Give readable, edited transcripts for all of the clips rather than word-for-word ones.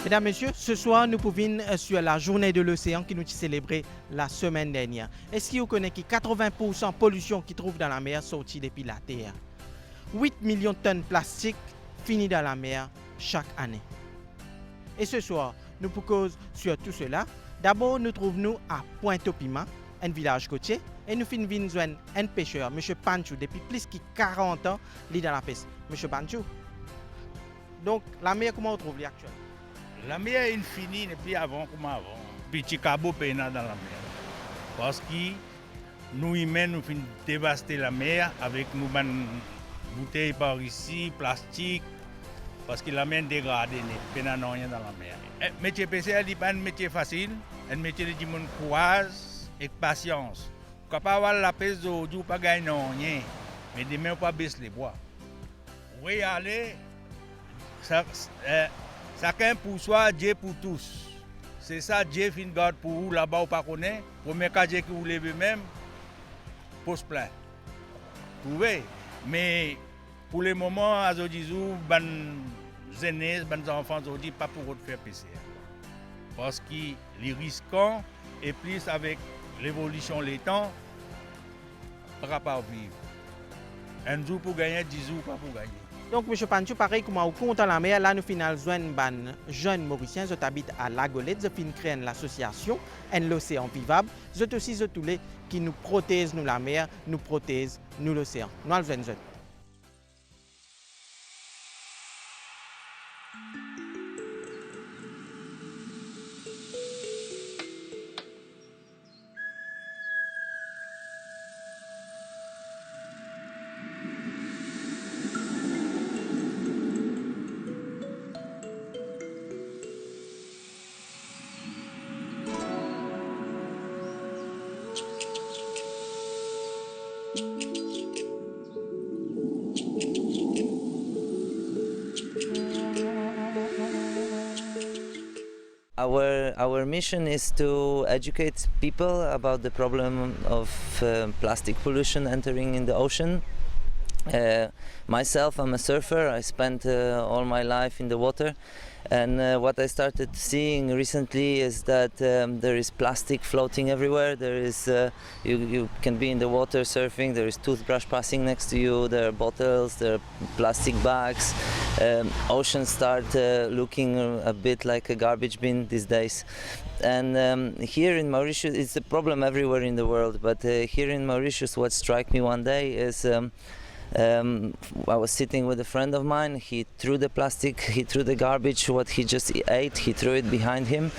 Mesdames, Messieurs, ce soir, nous pouvons sur la journée de l'océan qui nous célébrée la semaine dernière. Est-ce que vous connaissez que 80% de pollution qui trouve dans la mer sortie depuis la Terre? 8 millions de tonnes de plastique finissent dans la mer chaque année. Et ce soir, nous pour cause sur tout cela. D'abord, nous trouvons à Pointe-au-Piment, un village côtier, et nous finissons joindre un pêcheur, M. Panchou, depuis plus de 40 ans, il est dans la pêche. M. Panchou, donc la mer, comment on trouve actuellement? La mer est infinie depuis avant comme avant. Petit cabo pénal dans la mer. Parce que nous humains, nous finissons dévaster la mer avec nos bouteilles par ici, plastique. Parce que la mer est dégradée, nous ne faisons rien dans la mer. Le métier pêcheur n'est pas un métier facile. Un métier de courage et patience. Quand on va la pêche, on ne peut pas gagner rien. Mais demain, on ne peut pas baisser les bois. Oui, allez. Chacun pour soi, Dieu pour tous. C'est ça, Dieu fin garde pour vous là-bas ou pas connaît. Premier cas que vous levez même, pose plein. Vous voyez? Mais pour le moment, à Zodizou, les aînés, les enfants, aujourd'hui, pas pour eux faire PCR. Parce que les risques, et plus avec l'évolution des temps, on ne pourra pas vivre. Un jour pour gagner, 10 jours pas pour gagner. Donc, M. Panchou, pareil comme au compte à la mer, là, nous finissons joindre jeunes Mauriciens, je habite à La Golette, je finis créer l'association l'océan vivable. Je aussi tous les qui nous protègent nous la mer, nous protègent nous l'océan. Nous allons jeunes. Our mission is to educate people about the problem of plastic pollution entering in the ocean. Myself, I'm a surfer. I spent all my life in the water, and what I started seeing recently is that there is plastic floating everywhere. There is you can be in the water surfing. There is toothbrush passing next to you. There are bottles. There are plastic bags. Oceans start looking a bit like a garbage bin these days. And here in Mauritius, it's a problem everywhere in the world. But here in Mauritius, what struck me one day is. I was sitting with a friend of mine. He threw the plastic, he threw the garbage, what he just ate, he threw it behind him.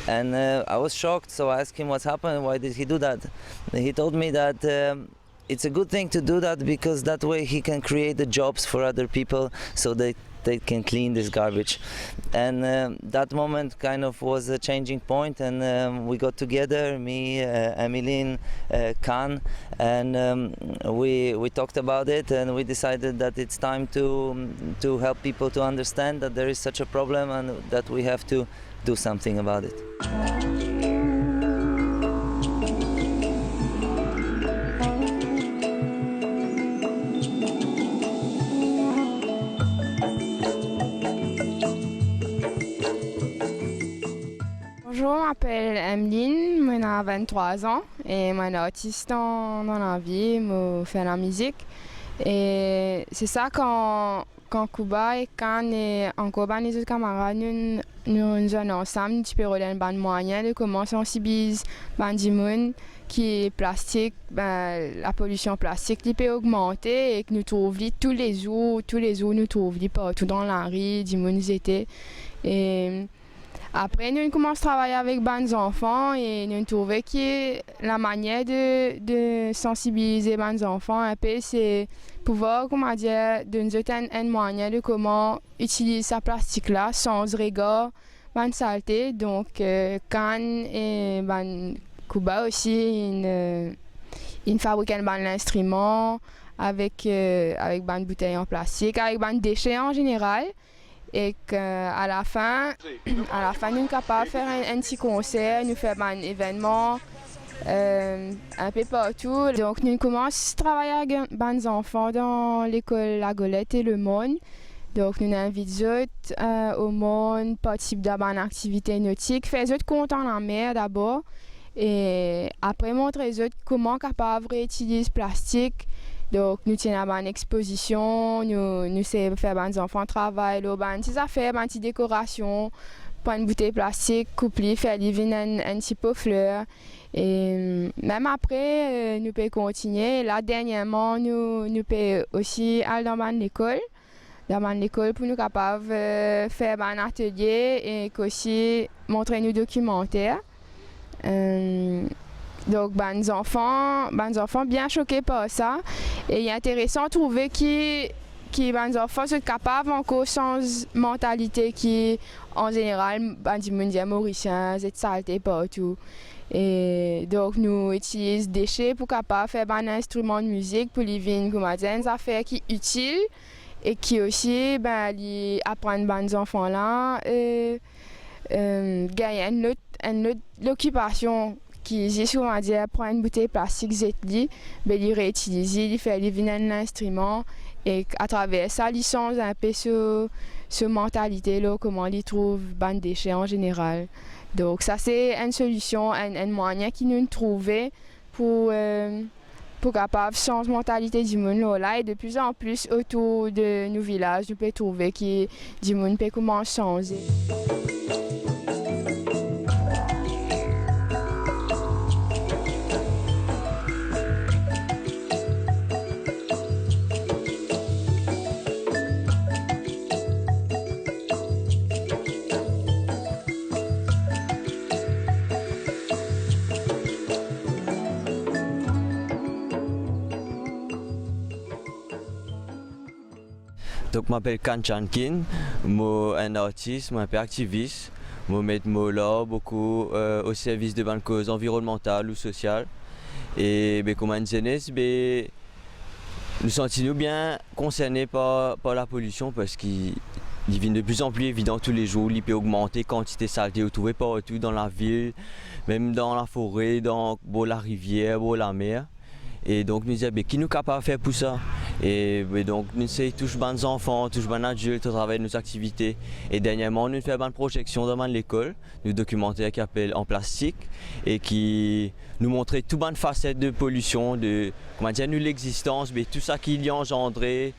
And I was shocked, so I asked him what's happened, why did he do that? And he told me that it's a good thing to do that because that way he can create the jobs for other people so they can clean this garbage. And that moment kind of was a changing point, and we got together, me, Emmeline, Khan, and we talked about it, and we decided that it's time to help people to understand that there is such a problem and that we have to do something about it. Bonjour, je m'appelle Emmeline, j'ai 23 ans et je suis artiste dans la vie, je fais la musique. Et c'est ça quand Kuba et quand encore les autres camarades nous sommes ensemble, nous pouvons donner un moyen de comment sensibiliser les gens qui est plastique, la pollution plastique qui peut augmenter et que nous trouvons tous les jours nous trouvons partout dans la rue, les gens étaient. Et après, nous commençons à travailler avec les enfants et nous trouvons que la manière de sensibiliser les enfants un peu, c'est pouvoir, comment dire, de nous donner un moyen de comment utiliser ce plastique-là sans regard de saleté. Donc, quand et Cuba aussi, ils fabriquent un instrument avec des bouteilles en plastique, avec des déchets en général. Et qu'à la fin, nous sommes capables de faire un petit concert, nous faire un événement un peu partout. Donc nous commençons à travailler avec des enfants dans l'école La Golette et Le Monde. Donc, nous invitons les autres au monde, participer à une activité nautique, faire les autres contents dans la mer d'abord, et après montrer les autres comment capable réutiliser le plastique. Donc, nous tenons une exposition, nous savons faire des enfants travail, des petites affaires, des petites décorations, prendre une bouteille plastique, couper, faire un petit peu fleurs. Et même après, nous pouvons continuer. Là, dernièrement, nous pouvons aussi aller dans l'école. Dans l'école pour nous capables de faire un atelier et aussi montrer nos documentaires. Donc, les enfants bien choqués par ça. Et il est intéressant de trouver que les enfants sont capables encore changer mentalité qui, en général, du monde mauricien, c'est saleté partout. Et donc, nous utilisons des déchets pour capable faire un instrument de musique pour les vignes, comme des affaires qui sont utiles et qui aussi apprennent les enfants là gagner une autre occupation qui j'ai souvent dit prendre une bouteille plastique zetli les réutiliser les faire les vignes un instrument et à travers ça ils changent un peu ce mentalité là comment ils trouvent les déchets en général. Donc ça c'est une solution, un moyen qu'ils nous trouver pour capable changer la mentalité du monde là et de plus en plus autour de nos villages nous pouvons trouver que du monde peut commencer à changer. Donc, je m'appelle Kanchan Kin, je suis un artiste, je suis un peu activiste. Je mets là beaucoup au service de bonnes causes environnementales ou sociales. Et comme une jeunesse, nous sentons bien concernés par la pollution parce qu'il devient de plus en plus évident tous les jours. Il peut augmenter la quantité de saleté retrouvée partout dans la ville, même dans la forêt, dans la rivière, la mer. Et donc nous disons, qui nous est capable de faire pour ça? Et donc nous essayons tous les enfants, tous les adultes à travers nos activités. Et dernièrement, nous faisons une projection dans l'école, nous documentaire qui s'appelle En plastique et qui nous montrait toutes les facettes de pollution, de comment dire, l'existence, mais tout ça qui y a engendré,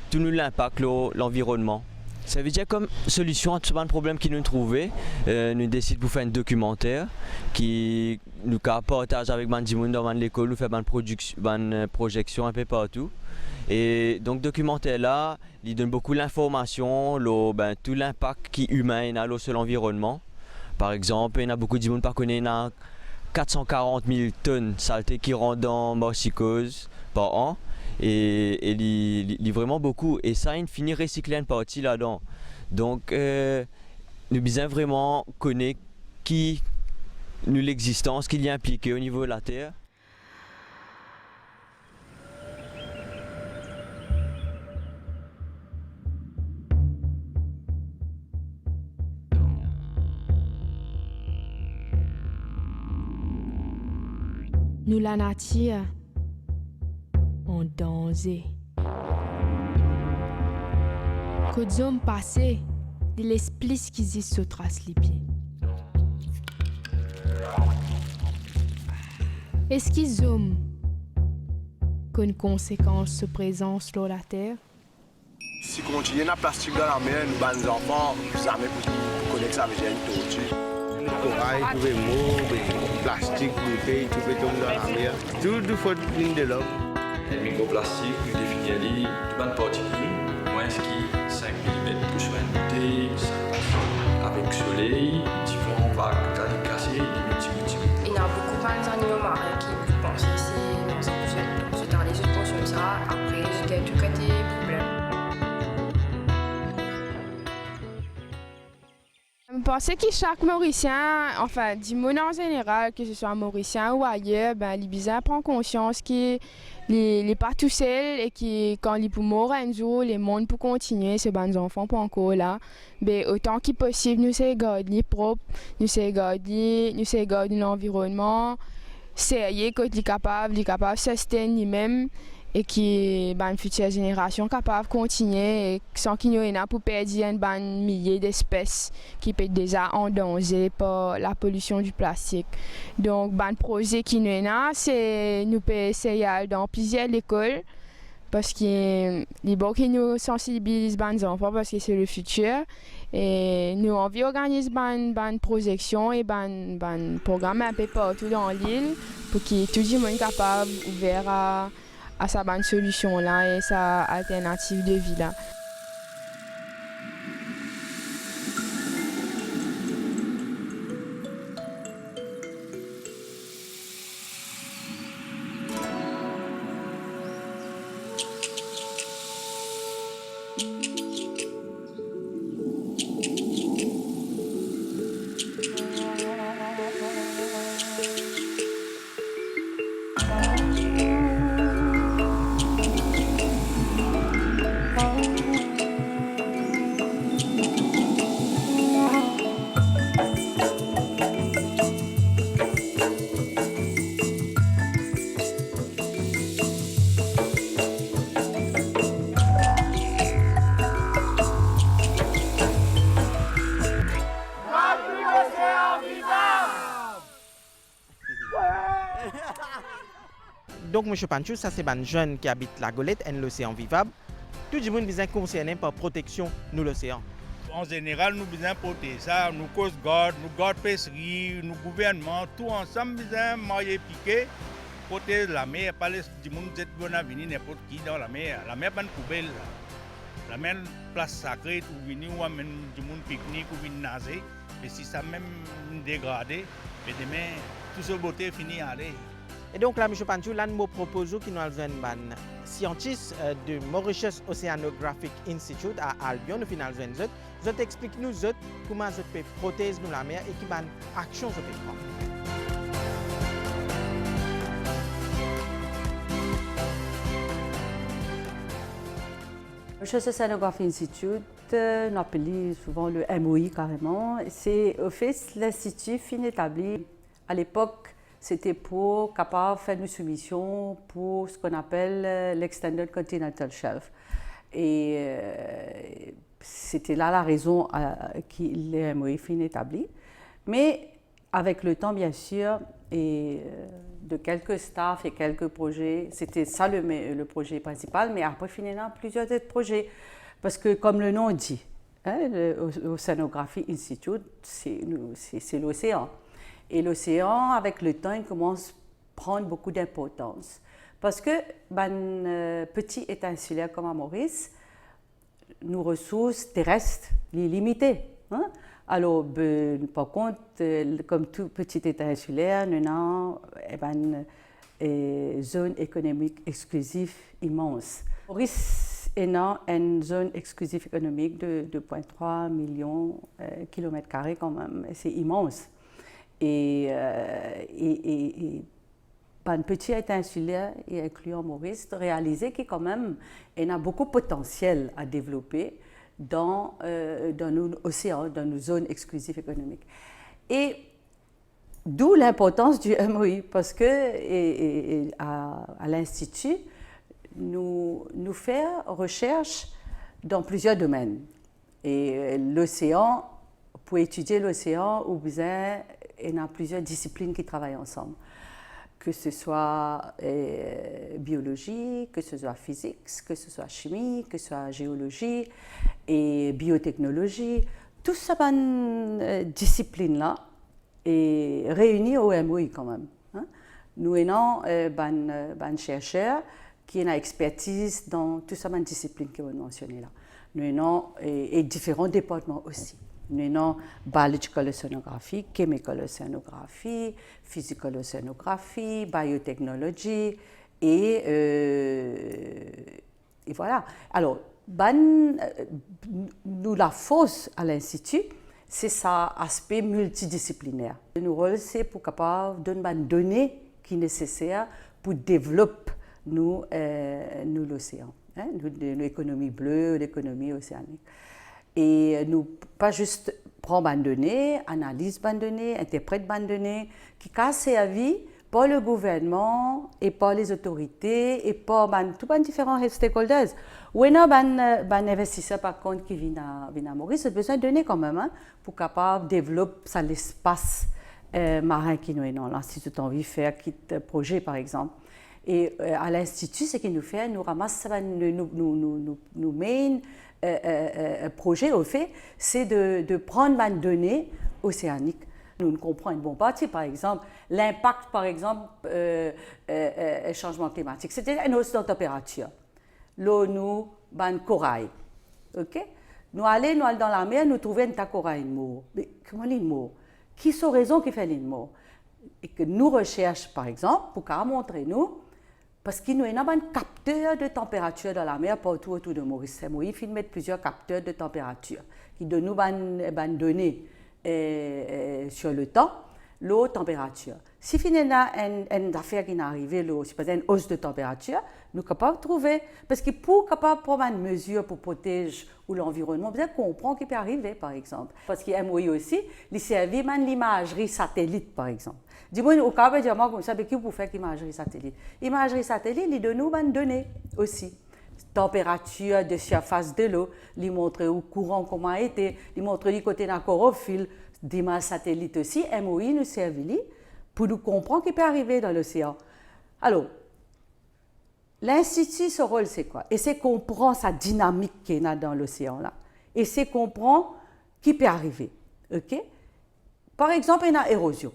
tout l'impact l'environnement. Ça veut dire comme solution à tout le problème qu'ils nous trouvaient, nous décidons de faire un documentaire qui nous partage avec les gens dans l'école, nous fait une projection un peu partout. Et donc documentaire là, il donne beaucoup d'informations, tout l'impact qui humain a sur l'environnement. Par exemple, il y a beaucoup de gens qui connaissent 440 000 tonnes de saleté qui rentrent dans Morsicose par an. Et il y a vraiment beaucoup. Et ça, il finit recycler une partie là-dedans. Donc, nous devons vraiment connaître qui nous l'existence, qui est impliqué au niveau de la Terre. Nous la nature en danger. Que des hommes passés, de l'esprit qui se trace les pieds. Est-ce qu'ils ont qu'une conséquence se présente sur la terre? Si on continue à plastique dans la mer, nous les enfants, jamais pour connaître ça avec une tortue. Corail, tout le monde, plastique, bouteilles, tout peut tomber dans la mer. Tout faut venir de l'homme. Le microplastique, nous définissons de bonnes particules, moins qui 5 mm que soit une bouteille, 5 avec le soleil, différents vagues, t'as cassé, des multi. Il y a beaucoup d'animaux marins qui pensent ici, c'est dans les autres consomment ça, après il y a tout côté problème. Je pense que chaque Mauricien, enfin du monde en général, que ce soit Mauricien ou ailleurs, les bizarres prennent conscience qu'il n'est pas tout seul et que quand il peut mourir un jour, les mondes pour continuer, ces bons enfants pas encore là. Autant qu'il possible, nous essayons de garder propre, nous essayons de garder l'environnement, c'est qu'il est capable de se soutenir lui-même et qui une future génération capable de continuer et sans qu'il y ait pour perdre un millier d'espèces qui peut être déjà en danger par la pollution du plastique. Donc le projet qui nous est c'est nous peut essayer dans plusieurs écoles parce qu'il est bon que nous sensibilisons les enfants parce que c'est le futur et nous envie organiser une projection et un programme un peu partout dans l'île pour que tout le monde soit capable ouvert à sa bonne solution là et sa alternative de vie là. Donc, M. Panchou, ça c'est un jeune qui habite la Golette et l'océan vivable. Tout le monde est concerné par la protection de l'océan. En général, nous devons protéger ça, nous Coast Guard, nous garde pêcherie, nous gouvernement, tout ensemble, nous devons mailler piquer, protéger la mer, pas laisser du monde jet bon à venir n'importe qui dans la mer. La mer est une poubelle. La mer est une place sacrée, où venir ou amène du monde pique-nique ou venir nager. Et si ça même dégradé, et demain, tout ce beauté finit à aller. Et donc là, M. Panchou, là, nous proposons qu'il nous avons un scientiste de Mauritius Oceanographic Institute à Albion, nous finissons un autre. Vous expliquez nous comment vous pouvez protéger la mer et quelle action vous pouvez prendre. Mauritius Oceanographic Institute, nous appelons souvent le MOI carrément. C'est au fait l'institut fin établi à l'époque. C'était pour capable faire une soumission pour ce qu'on appelle l'Extended Continental Shelf. Et c'était là la raison qui les MOI fin établi. Mais avec le temps, bien sûr, et de quelques staffs et quelques projets, c'était ça le projet principal, mais après, finalement, plusieurs autres projets. Parce que, comme le nom dit, l'Oceanography Institute, c'est l'océan. Et l'océan, avec le temps, il commence à prendre beaucoup d'importance. Parce que, petit État insulaire comme à Maurice, nos ressources terrestres sont limitées. Hein? Alors, par contre, comme tout petit État insulaire, nous avons une zone économique exclusive immense. Maurice est une zone exclusive économique de 2,3 millions de kilomètres carrés quand même. C'est immense. Et un petit État insulaire, et incluant Maurice, réaliser qu'il quand même il a beaucoup de potentiel à développer dans nos océans, dans nos zones exclusives économiques. Et d'où l'importance du MOI, parce que à l'Institut, nous faisons recherche dans plusieurs domaines. Et l'océan, pour étudier l'océan, il y a plusieurs disciplines qui travaillent ensemble. Que ce soit biologie, que ce soit physique, que ce soit chimie, que ce soit géologie et biotechnologie. Toutes ces disciplines-là est réunies au MOI quand même. Hein? Nous avons des chercheurs qui ont une expertise dans toutes ces disciplines que vous mentionnez là. Nous avons et différents départements aussi. Nous avons biological oceanography, chemical oceanography, physical oceanography, biotechnology et voilà. Alors, nous la force à l'Institut, c'est ça aspect multidisciplinaire. Notre rôle, c'est pour capable de donner des données qui sont nécessaires pour développer l'océan, hein, l'économie bleue, l'économie océanique. Et nous, pas juste prendre des données, analyse des données, interprète des données, qui a servi par le gouvernement et par les autorités et par tous les différents stakeholders. Ou il y a des investisseurs par contre qui viennent à Maurice, il a besoin de donner quand même pour capable développer l'espace marin qui nous est dans l'Institut envie de faire qui projet par exemple. Et à l'Institut, ce qu'il nous fait, nous ramasse, nous met un projet au fait, c'est de prendre des données océaniques. Nous comprenons une bonne partie, par exemple, l'impact, par exemple, changement climatique. C'était une hausse de température. L'eau, nous, ban corail. OK? Nous allons dans la mer, nous trouvons un corail mort. Mais comment il est mort? Qui sont les raisons qui fait les mort? Et que nous recherchons, par exemple, pour montrer nous, parce qu'il y a un capteur de température dans la mer partout autour de Maurice. Il faut mettre plusieurs capteurs de température qui donnent nous des données sur le temps, l'eau, température. Si il y a une affaire qui est arrivée, si une hausse de température, nous sommes capables de trouver. Parce que pour capable prendre une mesure pour protéger l'environnement, vous comprendre ce qui peut arriver, par exemple. Parce qu'il y a MOI aussi, il servait l'imagerie satellite, par exemple. Dis-moi, au cas où vous savez qui vous faire l'imagerie satellite. L'imagerie satellite, il donne nous des données aussi. Température de surface de l'eau, il montre le courant comment a été, il montre le côté d'un chlorophylle, d'image satellite aussi, MOI nous servent pour nous comprendre ce qui peut arriver dans l'océan. Alors, l'Institut, ce rôle, c'est quoi? Et c'est comprendre sa dynamique qu'il y a dans l'océan là. Et c'est comprendre ce qui peut arriver. OK? Par exemple, il y a l'érosion.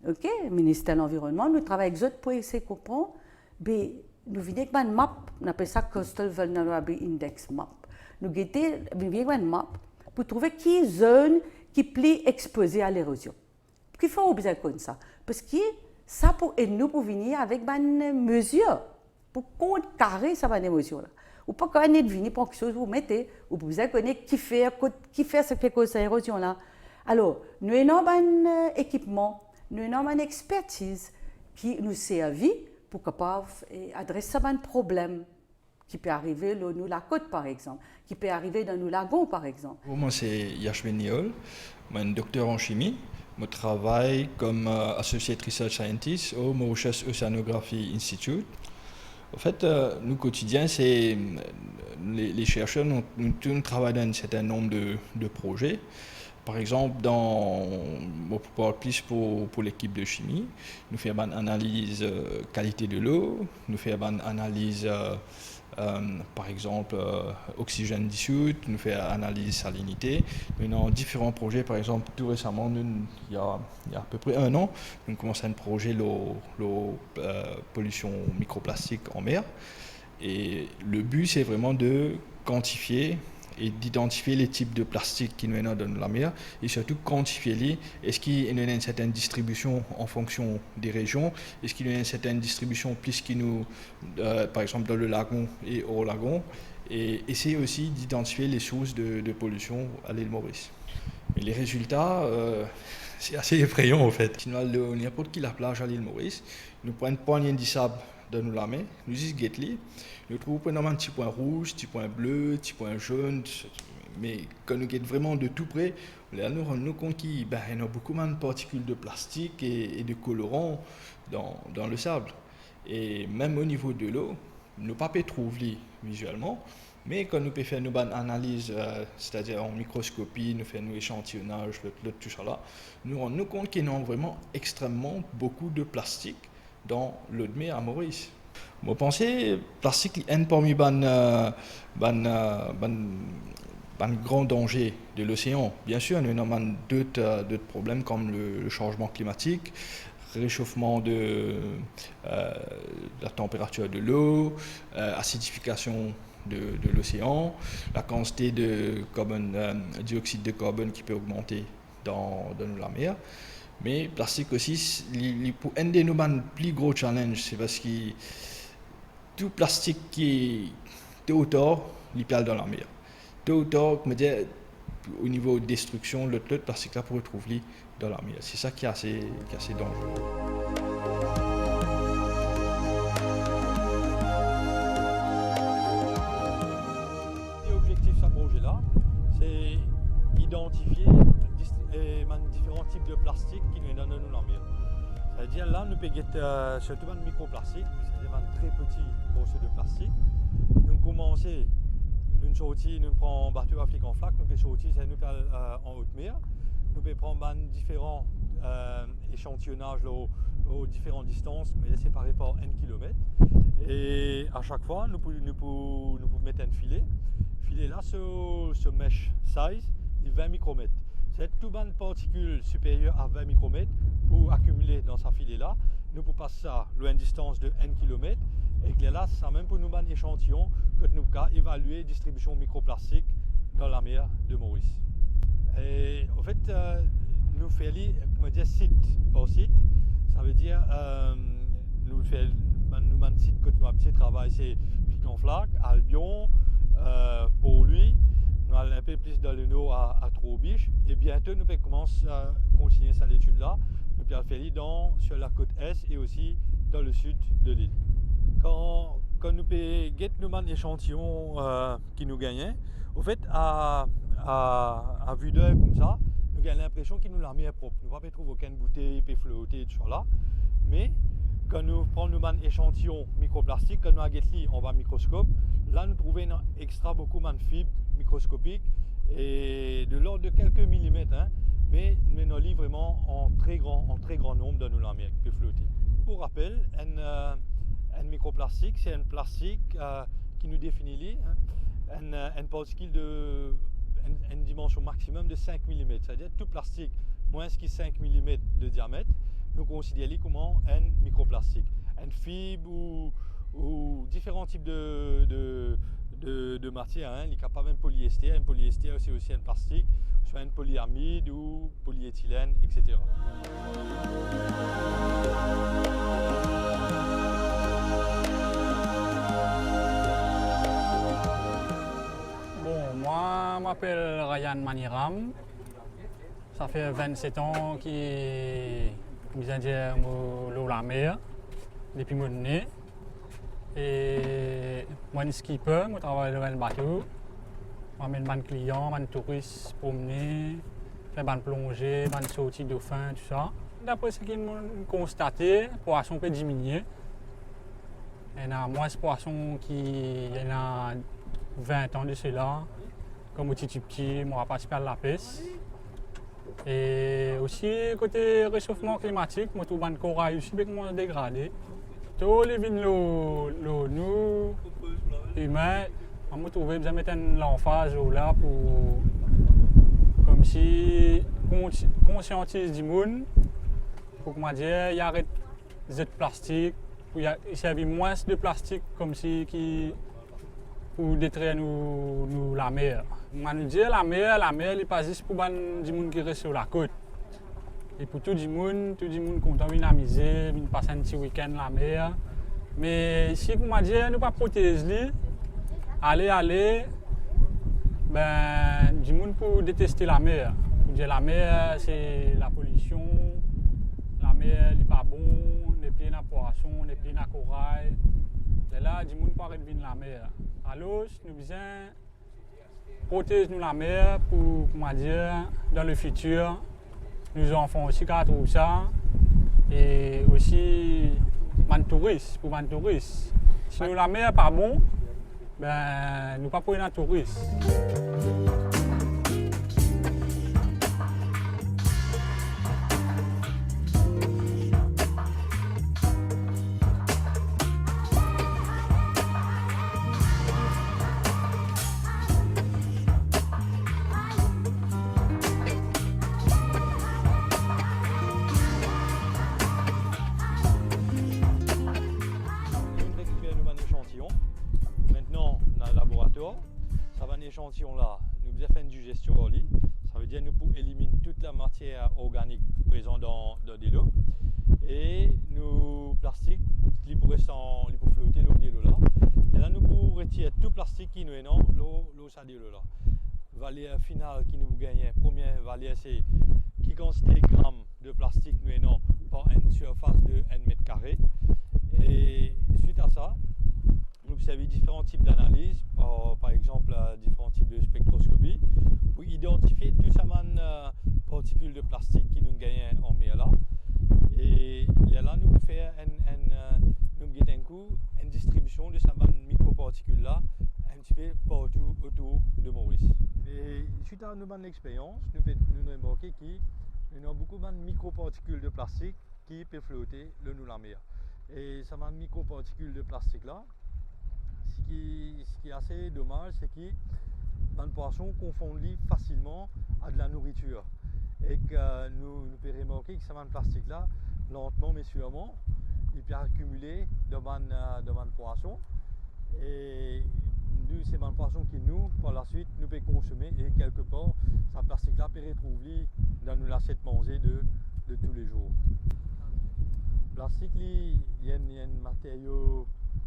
OK? Le ministère de l'Environnement, nous travaillons avec eux pour essayer de comprendre. Mais nous venons avec une map, on appelle ça Coastal Vulnerability Index Map. Nous venons avec une map pour trouver qui zone qui est exposée à l'érosion. Qu'il faut besoin comme ça. Parce que ça pour nous pour venir avec une mesure pour contrecarrer cette émotion-là. Ou pas quand on est venu pour quelque chose, vous mettez, ou vous besoin connaître qui fait ce qui fait cause cette érosion-là. Alors, nous avons un équipement, nous avons une expertise qui nous servent pour capable adresser un problème qui peut arriver dans nous la côte par exemple, qui peut arriver dans nos lagons par exemple. Moi c'est Yashwin Niol, je suis docteur en chimie. Je travaille comme Associate Research Scientist au Mauritius Oceanography Institute. En fait, nous quotidiens, c'est les chercheurs, nous travaillons dans un certain nombre de projets. Par exemple, pour l'équipe de chimie, nous faisons une analyse qualité de l'eau, nous faisons une analyse, par exemple, oxygène dissous, nous faisons une analyse salinité. Nous avons différents projets, par exemple, tout récemment, il y a à peu près 1 an, nous commençons un projet de pollution microplastique en mer. Et le but, c'est vraiment de quantifier et d'identifier les types de plastique qui nous sont dans la mer et surtout quantifier est-ce qu'il y a une certaine distribution en fonction des régions, est-ce qu'il y a une certaine distribution plus qui nous, par exemple dans le lagon et hors lagon, et essayer aussi d'identifier les sources de pollution à l'île Maurice. Et les résultats, c'est assez effrayant en fait. Si nous allons n'importe qui la plage à l'île Maurice, nous prenons une poignée de sable dans la main, nous disons guette-les. Nous trouvons un petit point rouge, petit point bleu, petit point jaune, mais quand nous guettons vraiment de tout près, nous nous rendons compte qu'il y a beaucoup de particules de plastique et de colorants dans le sable. Et même au niveau de l'eau, nous ne pouvons pas trouver visuellement, mais quand nous pouvons faire une analyse, c'est-à-dire en microscopie, nous faisons un échantillonnage, tout ça là, nous rendons compte qu'il y a vraiment extrêmement beaucoup de plastique dans l'eau de mer à Maurice. Je pense que le plastique est parmi les grands dangers de l'océan. Bien sûr, nous avons d'autres problèmes comme le changement climatique, réchauffement de la température de l'eau, acidification de l'océan, la quantité de dioxyde de carbone qui peut augmenter dans la mer. Mais le plastique aussi, pour un de nos plus gros challenges, c'est parce que tout plastique qui est autour, il perd dans la mer. Tôt ou tard, au niveau de destruction, le plastique là pour retrouver dans la mer. C'est ça qui est assez dangereux. L'objectif de ce projet-là, c'est identifier différents types de plastique qui nous donnent dans la mer. C'est-à-dire là, nous pouvons surtout un microplastique, c'est-à-dire un très petit morceau de plastique. Nous commençons, nous sortons, nous prenons un bateau Afrique en flaque, nous pouvons sortir, c'est nous en haute mer. Nous pouvons prendre différents échantillonnages aux différentes distances, mais séparés par 1 km. Et à chaque fois, nous pouvons mettre un filet. Le filet là, ce mesh size, il est 20 micromètres. C'est toute une particule supérieure à 20 micromètres pour accumuler dans ce filet là. Nous pouvons passer ça à une distance de 1 km. Et là, ça même pour nous un échantillon que nous pouvons évaluer la distribution microplastique dans la mer de Maurice. Et en fait, nous faisons site par site. Ça veut dire nous faisons site que nous avons travail, c'est Flic-en-Flac, Albion, pour lui. Nous allons un peu plus dans le nord à Troubiche. Et bientôt, nous pouvons commencer à continuer cette étude-là. Nous pouvons faire sur la côte est et aussi dans le sud de l'île. Quand nous pouvons get un échantillon qui nous gagnait, au fait, à vue d'œil comme ça, nous avons l'impression qu'il nous l'a mis propre. Nous ne pouvons pas trouver aucune bouteille, peut flotter, tout ça là. Mais quand nous prenons un échantillon microplastique, quand nous avons en bas microscope, là nous trouvons beaucoup de fibres microscopiques et de l'ordre de quelques millimètres, hein, mais nous avons vraiment en très grand nombre dans nos lamières qui peut flotter. Pour rappel, un microplastique, c'est un plastique qui nous définit une particule de une dimension maximum de 5 mm, c'est-à-dire tout plastique moins que 5 mm de diamètre, nous considérons comme un microplastique. Une fibre ou différents types de matières, hein. Il n'y a pas même polyester. Un polyester, c'est aussi un plastique, soit un polyamide ou polyéthylène, etc. Bon, moi, je m'appelle Ryan Maniram. Ça fait 27 ans que je suis la mer depuis mon nez. Et moi, je suis skipper, je travaille dans le bateau. Je mène des clients, des touristes promener, faire des plongées, des sorties de dauphin, tout ça. D'après ce qu'ils m'ont constaté, le poisson peut diminuer. Il y a moins de poissons qui il y a 20 ans de cela. Comme au petit, je ne participé à la pêche. Et aussi, côté réchauffement climatique, je trouve que le corail aussi beaucoup dégradé. Tous les vignes, nous, humains, on trouve que mettre l'emphase là pour comme si conscientiser du monde pour comment dire, il arrête les plastiques, il serve moins de plastique comme si qui pour détruire nous la mer. On nous dit la mer n'est pas juste pour les gens qui restent sur la côte. Et pour tout le monde content de s'amuser, de passer un petit week-end la mer. Mais si on m'a dit ne pas protéger, aller, ben, du monde pour détester la mer. Pour dire la mer c'est la pollution, la mer n'est pas bon, n'est plein de poissons, n'est plein de corail. Et là, du monde paraît de la mer. Alors, nous besoin protéger la mer pour, comment dire, dans le futur, nos enfants aussi qui trouvent ça. Et aussi, pour les touristes. Si la mer n'est pas bon, ben, nous ne pouvons pas être touristes. Échantillon-là, nous devons faire une digestion au lit. Ça veut dire que nous pouvons éliminer toute la matière organique présente dans l'eau. Et nos plastiques, ils peuvent flotter l'eau de l'eau là. Et là, nous pouvons retirer tout plastique qui nous est dans l'eau de l'eau là. Valeur finale qui nous gagne, première valeur c'est qui quantité de grammes de plastique nous est dans par une surface de 1 mètre carré. Et suite à ça, nous observons différents types d'analyses, par exemple différents types de spectroscopie, pour identifier toutes ces particules de plastique qui nous gagnent en mer là. Et Et suite à une expérience, nous avons remarqué qu'il y a beaucoup de microparticules de plastique qui peuvent flotter dans la mer. Et ces microparticules de plastique là, ce qui est assez dommage, c'est que les poissons confondent facilement à de la nourriture. Et que nous pouvons remarquer que ces plastiques là, lentement mais sûrement, ils peuvent accumuler devant poissons. Et nous, c'est un poisson qui nous, par la suite, nous peut consommer et quelque part, ce plastique-là peut retrouver dans nos assiettes manger de tous les jours. Le plastique, il y a un matériau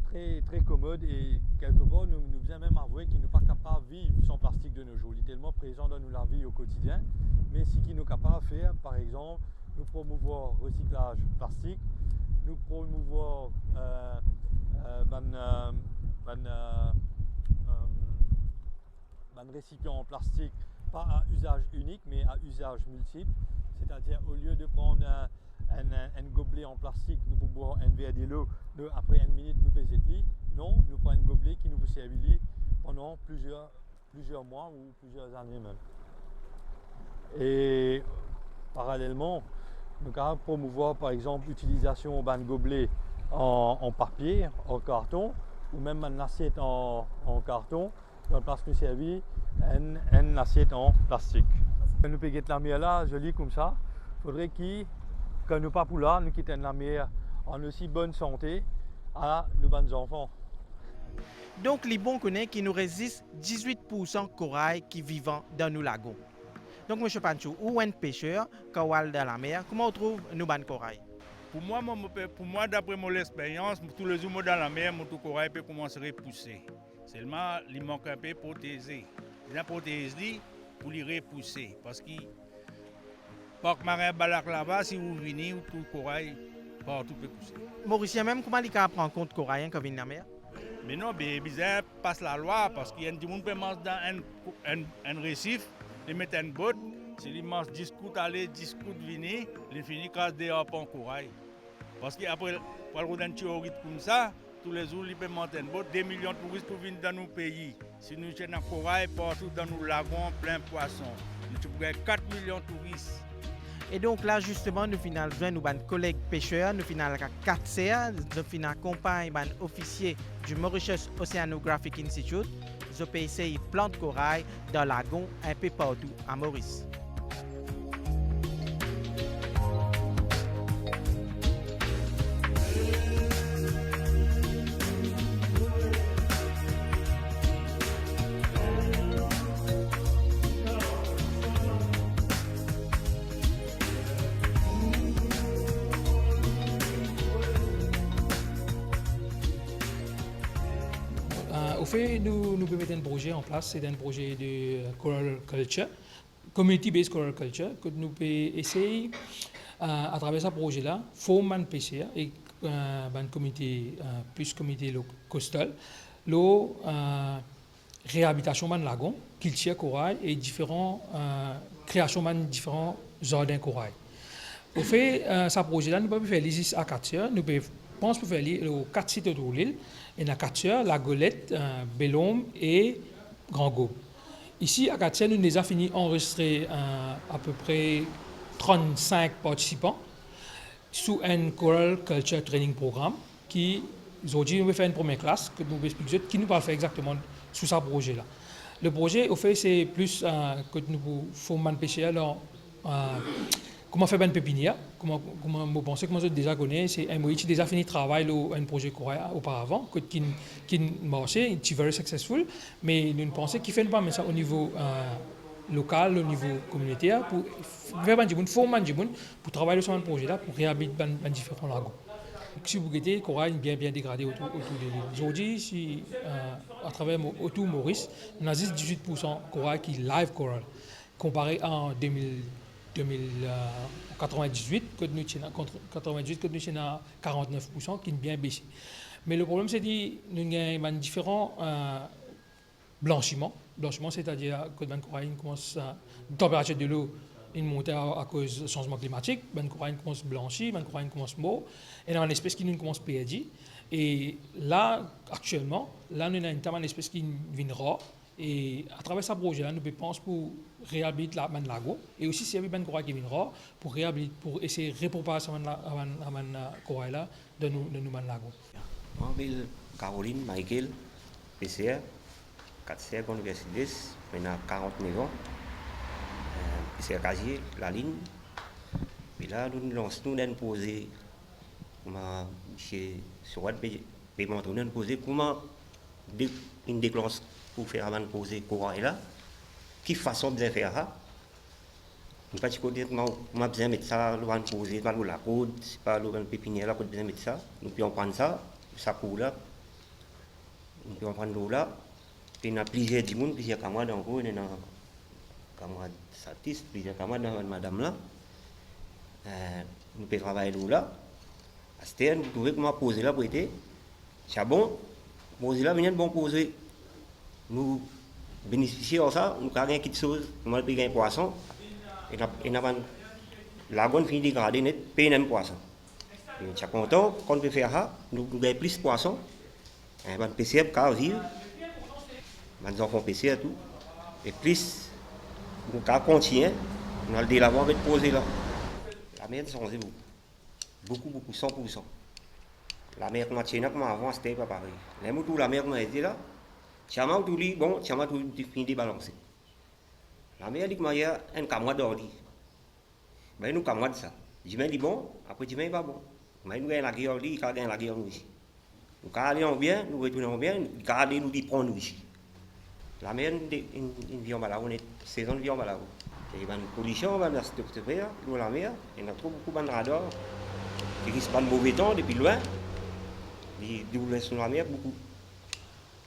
très, très commode et quelque part, nous faisons même avouer qu'il n'est pas capable de vivre sans plastique de nos jours. Il est tellement présent dans la vie au quotidien, mais ce qu'il est capable de faire, par exemple, nous promouvoir le recyclage plastique, nous promouvoir un récipient en plastique, pas à usage unique, mais à usage multiple. C'est-à-dire, au lieu de prendre un gobelet en plastique, nous pouvons boire un verre de l'eau, après une minute, nous pouvons être non, nous prenons un gobelet qui nous peut servir pendant plusieurs mois ou plusieurs années même. Et parallèlement, nous pouvons promouvoir par exemple l'utilisation d'un gobelet en papier, en carton, ou même une assiette en carton, dans le place que nous servir une assiette en plastique. Quand nous pouvons la mer là, jolie comme ça, il faudrait quand nous pas pour là, nous quittons la mer en aussi bonne santé à nos bonnes enfants. Donc, les bons connaissent qui nous résistent 18% corail qui vivent dans nos lagons. Donc, M. Panchou, ou un pêcheur, quand on est dans la mer, comment on trouve nos bonnes corail? Pour moi, d'après mon expérience, tous les jours dans la mer, mon corail peut commencer à pousser. Seulement, il manque un peu de protéger. Il protéger pour les repousser. Parce que, par marin balak là-bas, si vous venez, tout le corail, partout peut pousser. Mauricien, même comment il prend en compte le corail quand il vient dans la mer? Mais non, bizarre passe la loi parce qu'il y a des gens qui peuvent dans un récif, ils mettent une botte, si ils mangent 10 coups aller, 10 coups venir, ils finissent grâce dehors pour le corail. Parce qu'après, pour une théorie comme ça, tous les jours, ils peuvent monter une botte, 2 millions de touristes pour venir dans nos pays. Si nous avons un corail partout dans nos lagons, plein de poissons, nous avons 4 millions de touristes. Et donc là, justement, nous finissons avec nos collègues pêcheurs, nous finissons avec 4 CA, nous finissons accompagner les officiers du Mauritius Oceanographic Institute, nous avons essayé plantes corail dans le lagon un peu partout à Maurice. Au fait, nous mettons un projet en place, c'est un projet de Coral Culture, Community-Based Coral Culture, que nous pouvons essayer, à travers ce projet-là, former un PCR et un comité, plus comité coastal, la réhabilitation d'un lagon, culture corail et création de différents jardins corail. Au fait, ce projet-là, nous pouvons faire les à 4 heures, nous pouvons faire les 4 sites de l'île. Il y a 4 heures, La Golette, Bellôme et Grand Gaume. Ici, à 4 heures, nous avons fini d'enregistrer à peu près 35 participants sous un Coral Culture Training Programme qui, aujourd'hui, nous fait une première classe que nous expliquons, qui nous va faire exactement sous ce projet-là. Le projet, au fait, c'est plus que nous formons un pêcheur comment faire une pépinière, comment vous pensez, comment vous déjà connaissez, c'est un qui déjà fini de travailler un projet auparavant, qui marchait, qui est very successful, mais nous pensons qu'il ne fait pas mais ça au niveau local, au niveau communautaire, pour faire un former pour travailler sur un projet-là, pour réhabiliter différents lagons. Si vous regardez, le corail est bien dégradé autour de l'île. Aujourd'hui, à travers autour Maurice, on a 18% corail qui est live coral, comparé à 1998, que nous sommes à 49%, qui est bien baissé. Mais le problème, c'est que nous avons différents blanchiments. Blanchiment, c'est-à-dire que le corail commence la température de l'eau monte à cause du changement climatique. Le corail commence à blanchir, le corail commence à mort. Et il y a une espèce qui nous commence à perdre. Et là, actuellement, nous avons une espèce qui vient rare Et à travers ce projet-là, nous pensons pour réhabiliter la lago et aussi servir ben corail qui viendra pour réhabiliter, pour essayer de repropasser ce corail là de nous lago. Moi, Caroline, Michael, PCR, 4 universités, maintenant 49 ans. PCR Casier, la ligne. Et là, nous avons posé, comment, sur le paiement, nous avons posé comment une déclenche pour faire avant de poser courant là. Quelle façon de faire ça? Nous ne pouvons pas besoin de mettre ça, nous allons poser, nous allons la code, c'est pas nous allons pépinière là, nous besoin de mettre ça. Nous pouvons prendre ça, ça coule là. Nous pouvons prendre l'eau là. Et il y a plusieurs gens, plusieurs camarades encore, il y a camarades satisfaits, plusieurs camarades dans madame là. Nous pouvons travailler l'eau là. À ce terme, nous pouvons poser là pour être. C'est bon, poser là, venez bon poser. Nous bénéficions de ça, nous avons quelque chose, nous avons un poisson, et nous avons la bonne fin dégradée net, payer un poisson. Chaque content, quand on peut faire ça, nous avons plus de poissons, un bon PCR pour vivre, nous enfants PCR tout, et plus, nous avons continué, nous allons l'avant avec poser là. La mer a changé beaucoup, 100%. La mer comme avant, c'était pas pareil. Les moutons, la mer comme était là. Tiens-moi tout dit, bon, tiens-moi tout fini de balancer. La mère dit que il y a un camarade d'ordi. Mais nous camarades ça. Je me dis bon, après je me dis pas bon. Mais nous avons la guerre ordi, nous avons la guerre nous ici. Nous allons bien, nous retournons bien, nous allons nous dire prendre nous ici. La mère une vie en balade, on est saison de vie en balade. Il y a une pollution, on va faire, nous la mer, il y a trop beaucoup de radars. Il risque pas de mauvais temps depuis loin. Il double sur la mer beaucoup.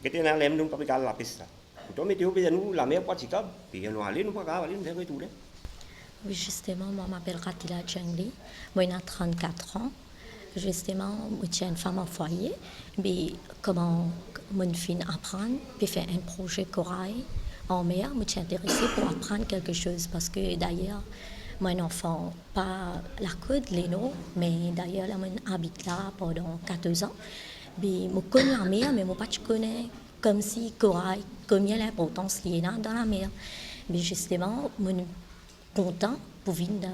Kita nak lem nous pas regarder la piste. Quand météo peut nous la mer praticable, puis nous aller nous pas aller nous faire retourner. Oui, justement, moi je m'appelle Ratila Chengli, moi j'ai 34 ans. Justement, je suis une femme en foyer, mais comment mon fille apprendre, puis faire un projet corail en mer, je suis intéressée pour apprendre quelque chose parce que d'ailleurs mon enfant pas la côte Léno, mais d'ailleurs on habite là pendant 14 ans. Mais je connais la mer, mais je ne connais pas comme si corail, combien l'importance qu'il y a dans la mer. Mais justement, je suis content pour venir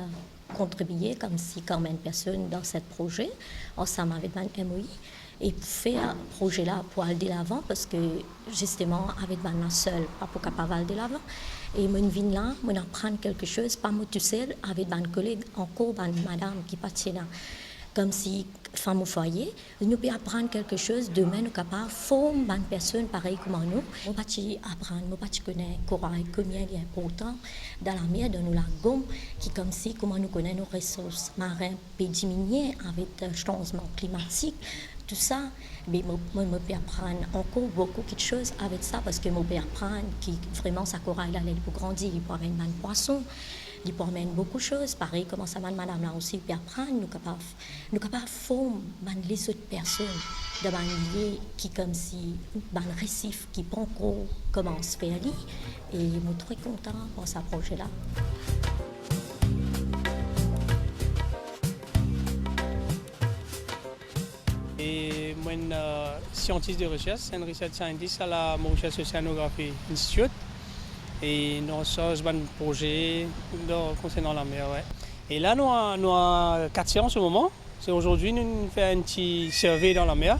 contribuer comme si quand même personne dans ce projet, ensemble avec mon MOI, et pour faire un projet là pour aller de l'avant, parce que justement, avec ma seule, pas pour capable aller de l'avant. Et je viens là, je apprendre quelque chose, pas moi tout seul, avec mes collègues, encore madame qui partit là. Comme si, femme au foyer, nous pouvons apprendre quelque chose, demain nous sommes capables de former une personne pareille comme nous. Nous ne pouvons pas apprendre, nous ne pouvons pas connaître corail, combien il est important dans la mer, dans nos lagons, qui comme si, comment nous connaissons nos ressources marines, peut diminuer avec le changement climatique. Tout ça, mais je peux apprendre encore beaucoup de choses avec ça, parce que je peux apprendre que vraiment, ce corail là, il peut grandir, il peut avoir un poisson. Il peut amener beaucoup de choses. Pareil, comment ça madame là aussi, puis apprendre, nous capables de former les autres personnes de manière qui comme si un récif qui pas encore commence à faire. Et je suis très content pour ce projet-là. Et moi, je suis scientiste de recherche, un research scientist à la Mauritius Oceanography Institute. Et nous sommes un projet concernant la mer. Ouais. Et là, nous avons 4 séances en ce moment. C'est aujourd'hui, nous faisons un petit survey dans la mer.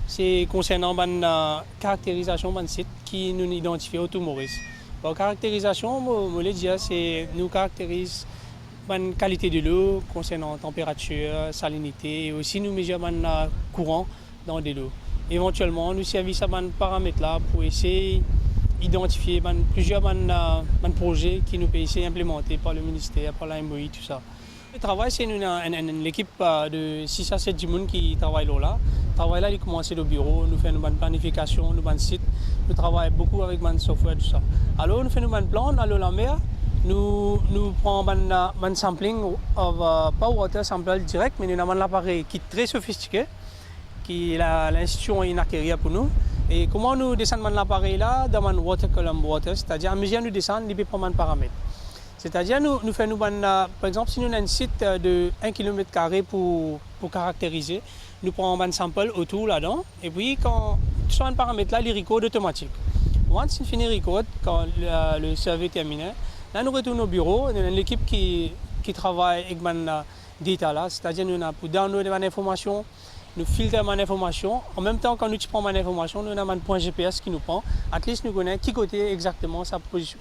C'est concernant la caractérisation de site qui nous identifie au tout Maurice. La caractérisation, je dire, c'est nous caractérise la qualité de l'eau concernant température, salinité et aussi nous mesurons le courant dans de l'eau. Éventuellement, nous servons à ce paramètre-là pour essayer identifier plusieurs projets qui nous peuvent essayer implémentés par le ministère, par la MOI, tout ça. Le travail, c'est une équipe de 6 à 7 personnes qui travaillent là. Le travail là, il commence au bureau, nous faisons une planification, nous faisons un site, nous travaillons beaucoup avec le software, tout ça. Alors, nous faisons un plan, dans la mer, nous prenons un sampling, pas water sample direct, mais nous avons un appareil qui est très sophistiqué, qui est l'institution Inakeria pour nous. Et comment nous descendons l'appareil là dans un water column water, c'est-à-dire à mesure nous descendons, il peut prendre un paramètre. C'est-à-dire nous faisons, par exemple, si nous avons un site de 1 km pour caractériser, nous prenons un sample autour là-dedans, et puis quand soit un paramètre là, il record automatique. Once il finit record, quand le survey est terminé, là nous retournons au bureau, on a l'équipe qui travaille avec mon data là, c'est-à-dire nous avons pour downloader mon information, nous filtrer mon information. En même temps, quand nous prenons mon information, nous avons un point GPS qui nous prend. À least nous connaissons qui côté exactement sa position,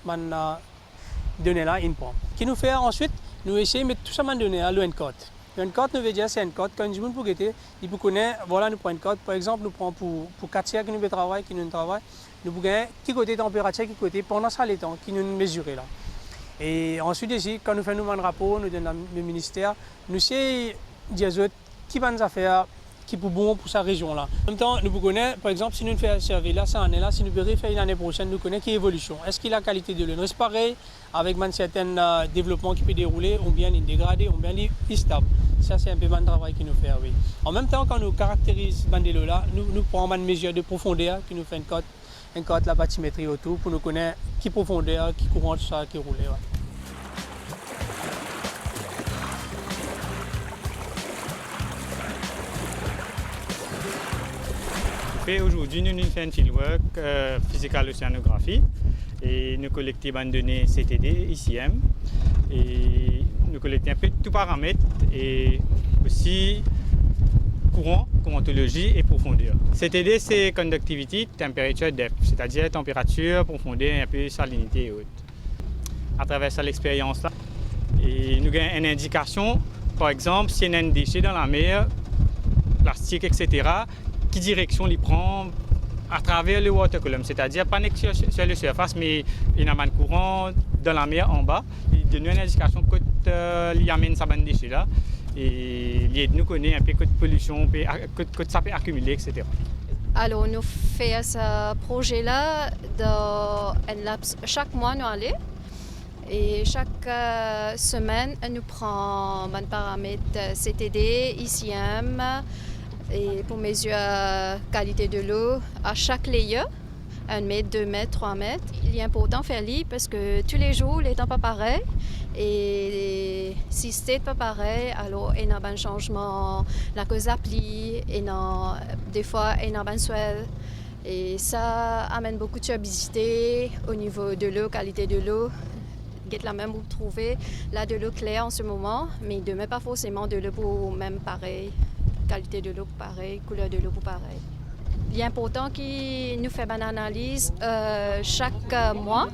données là, il prend. Qui nous fait ensuite, nous essayons de mettre tout ça dans données à l'encode. L'encode nous veut dire c'est un code. Quand nous pour guetter, il peut connaître, voilà, nous prenons un code. Par exemple, nous prenons pour 4 tiers qui nous travaillent, qui nous travaillent, nous pouvons qui côté température, qui côté pendant ça les temps, qui nous mesurer là. Et ensuite ici, quand nous faisons un rapport, nous donnons le ministère, nous essayons de dire qui va nous faire, qui est bon pour sa région là. En même temps, nous connaissons, par exemple, si nous faisons un survey là, ça année là, si nous voulons faire l'année prochaine, nous connaissons qui évolution. Est-ce qu'il a la qualité de l'eau reste pareil avec un certain développement qui peut dérouler, ou bien il dégradé, ou bien il stable. Ça c'est un peu le travail qu'il nous fait, oui. En même temps, quand nous caractérisons ce l'eau là, nous prenons une mesure de profondeur qui nous fait une cote la bathymétrie autour pour nous connaître qui profondeur, qui courant, tout ça, qui roule. Ouais. Aujourd'hui, nous faisons un fieldwork physical océanographie et nous collectons des données CTD, ICM et nous collectons un peu de tout paramètres et aussi courant, courantologie et profondeur. CTD c'est conductivity, temperature, depth, c'est-à-dire température, profondeur et un peu salinité et autres. À travers ça l'expérience là, et nous avons une indication, par exemple, s'il y a un déchet dans la mer, plastique, etc., qui direction il prend à travers le water column, c'est-à-dire pas sur la surface, mais il y a un courant dans la mer en bas. Il donne une indication que il amène sa bande déchets là et il nous connaît un peu que de pollution, que ça peut accumuler, etc. Alors nous faisons ce projet-là dans un laps chaque mois nous allons et chaque semaine nous prenons un paramètre CTD, ICM. Et pour mesurer la qualité de l'eau à chaque layer, 1 mètre, 2 mètres, 3 mètres, il est important de faire ça parce que tous les jours, les temps pas pareil. Et si c'est pas pareil, alors il y a un changement, la cause appli, et des fois il y a un swell. Et ça amène beaucoup de turbidité au niveau de l'eau, qualité de l'eau. Get la même vous trouver là de l'eau claire en ce moment, mais de même pas forcément de l'eau pour même pareil. Qualité de l'eau pareil, couleur de l'eau pareil. Il est important qu'il nous fait une analyse chaque mois